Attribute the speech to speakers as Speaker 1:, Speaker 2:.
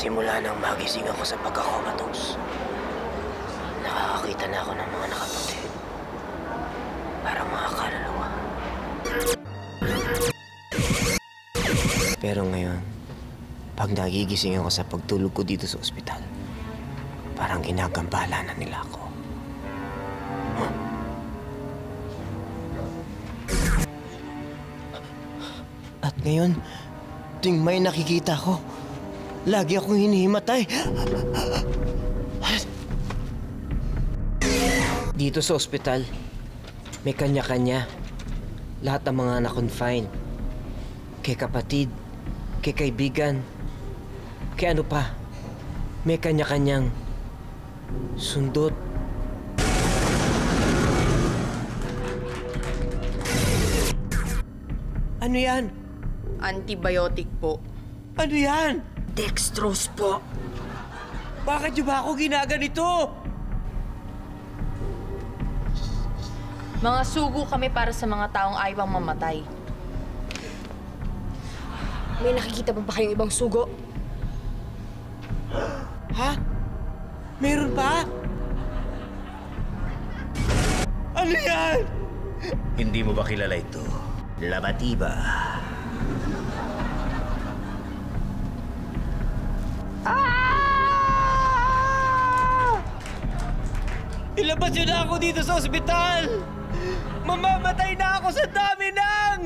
Speaker 1: Simula nang magising ako sa pagkakomatose, nakakakita na ako ng mga nakaputi. Parang mga kaluluwa. Pero ngayon, pag nagigising ako sa pagtulog ko dito sa ospital, parang ginagambala na nila ako. Huh? At ngayon, tuwing may nakikita ko, lagi akong hinihimatay. Dito sa ospital, may kanya-kanya. Lahat ng mga na-confine. Kay kapatid, kay kaibigan, kay ano pa. May kanya-kanyang sundot. Ano yan?
Speaker 2: Antibiotic po.
Speaker 1: Ano yan?
Speaker 2: Dextrose po.
Speaker 1: Bakit niyo ba ako ginaganito?
Speaker 2: Mga sugo kami para sa mga taong ayaw mamatay.
Speaker 3: May nakikita pa ba kayong ibang sugo?
Speaker 1: Ha? Meron pa? Ano yan?
Speaker 4: Hindi mo ba kilala ito? Labatiba.
Speaker 1: Ilabas niyo na ako dito sa ospital! Mamamatay na ako sa dami ng...